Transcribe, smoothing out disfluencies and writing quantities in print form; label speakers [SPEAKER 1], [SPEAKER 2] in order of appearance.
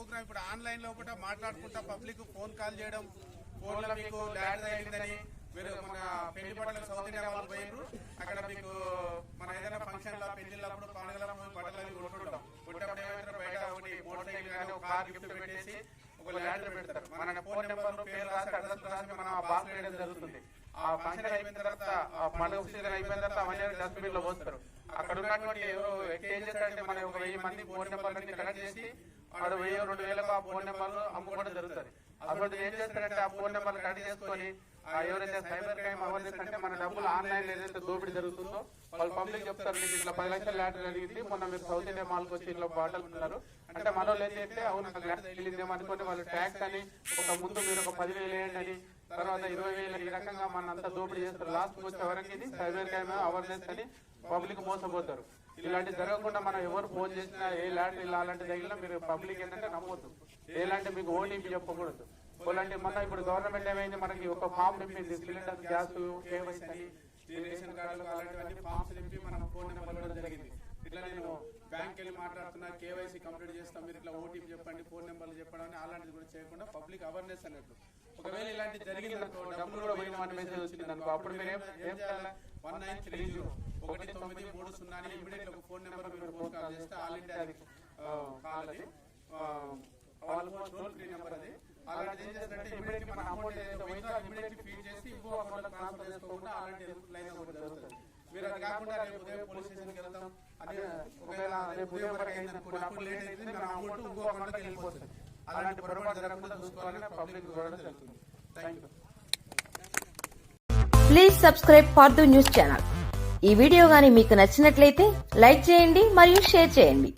[SPEAKER 1] Programme ఇప్పుడు online లో కూడా మాట్లాడుకుంటా పబ్లిక్ ఫోన్ కాల్ చేయడం, ఫోన్ లో మీకు ల్యాండ్ అయిందని మీరు మన పెళ్లి బట్టలు సౌత్ ఇండియా వాళ్ళు పోయినారు. అక్కడ మీకు మన ఏదైనా ఫంక్షన్ లో పెళ్లిళ్ళప్పుడు పండుగల బట్టలు అవి కొట్టుకుంటాం. కొట్టినప్పుడు ఏమైనా బయట ఒకటి మోటార్ సైకిల్ కానీ ఒక కార్ గిఫ్ట్ పెట్టేసి ఒక ల్యాండ్ పెడతారు. మన ఫోన్ నెంబర్ పేరు రాసి అడ్రస్ రాసి మనం ఆ బాక్స్ వేయడం జరుగుతుంది. ఆ ఫంక్షన్ అయిపోయిన తర్వాత పండుగ సీజన్ అయిపోయిన తర్వాత అవన్నీ డస్ట్బిన్ లో పోస్తారు. అక్కడ ఉన్నటువంటి ఎవరు ఏం చేస్తారంటే మన ఒక 1000 మంది ఫోన్ నెంబర్లన్నీ కలెక్ట్ చేసి వాడు 1000-2000 ఆ ఫోన్ నెంబర్లు అమ్ముకోవడం జరుగుతుంది. అప్పుడు ఏం చేస్తారంటే ఆ ఫోన్ నెంబర్లు కట్ చేసుకొని ఎవరైతే సైబర్ క్రైమ్ అవేర్నెస్ అంటే మన డబ్బులు ఆన్లైన్ లో ఏదైతే దోపిడీ జరుగుతుందో వాళ్ళు పబ్లిక్ చెప్తారు, మీకు ఇట్లా 10 లక్షల ల్యాండ్ జరిగింది, మొన్న మీరు సౌత్ ఇండియా మాల్కి వచ్చి ఇట్లా బాటలు ఉన్నారు అంటే మన వాళ్ళు ఏంటంటే అవును నాకు ల్యాండ్ తెలియదేమో అనుకోండి వాళ్ళు ట్యాక్స్ అని ఒక ముందు మీరు ఒక 10,000 వేయండి అని తర్వాత 20,000 ఈ రకంగా మన అంతా దోపిడీ చేస్తారు. లాస్ట్ వచ్చే వరకు ఇది సైబర్ క్రైమ్ అవేర్నెస్ అని పబ్లిక్ మోసపోతారు. ఇలాంటి జరగకుండా మనం ఎవరు ఫోన్ చేసినా ఏ ల్యాండ్ ఇలా అలాంటి తగిలినా మీరు పబ్లిక్ ఏంటంటే నమ్మొద్దు. ఎలాంటి మీకు ఓటీపీ చెప్పకూడదు. అలాంటి మన ఇప్పుడు గవర్నమెంట్ ఏమైంది మనకి ఒక ఫామ్ నింపింది సిలిండర్ గ్యాస్ కేవైసీ అని రేషన్ కార్డులు అలాంటివన్నీ ఫామ్స్ నింపి మనం ఫోన్ నెంబర్ ఇవ్వడం జరిగింది. ఇట్లా నేను బ్యాంక్ వెళ్ళి మాట్లాడుతున్నా కేవైసీ కంప్లీట్ చేస్తాం మీరు ఇట్లా ఓటీపీ చెప్పండి ఫోన్ నెంబర్లు చెప్పడం అని అలాంటిది కూడా చేయకుండా పబ్లిక్ అవేర్నెస్ అన్నట్టు. ఒకవేళ ఇలాంటి జరిగింది అనుకో డబ్బులు కూడా పోయిన మన మెసేజ్ వచ్చింది అనుకో అప్పుడు మీరు ఏం చేయాలి 1930 అని ఇమీడియట్ ఒక ఫోన్ నెంబర్ మీరు ఫోన్ కాల్ చేస్తే ఆల్ ఇండియా అది కాల్ అది ఆల్మోస్ట్ టోల్ ఫ్రీ నెంబర్ అది. అలాంటి ఏం చేస్తారంటే ఇమీడియట్ మన అమౌంట్ ఏదైతే పోయిందో అది ఇమీడియట్ ఫీడ్ చేసి ఇంకో అకౌంట్ లో ట్రాన్స్ఫర్ చేసుకోకుండా అలాంటి లైన్ ఒకటి జరుగుతుంది. మీరు అది కాకుండా రేపు ఉదయం పోలీస్ స్టేషన్కి వెళ్తాం అదే ఒకవేళ రేపు ఉదయం వరకు అయిందనుకోండి అప్పుడు లేట్ అయితే మన అమౌంట్ ఇంకో అకౌంట్ లోకి వెళ్ళిపోతుంది. అలాంటి పొరపాటు జరగకుండా చూసుకోవాలని పబ్లిక్ చూడడం జరుగుతుంది. Thank you.
[SPEAKER 2] Please subscribe for news channel. ఈ వీడియో గాని మీకు నచ్చినట్లయితే లైక్ చేయండి మరియు షేర్ చేయండి.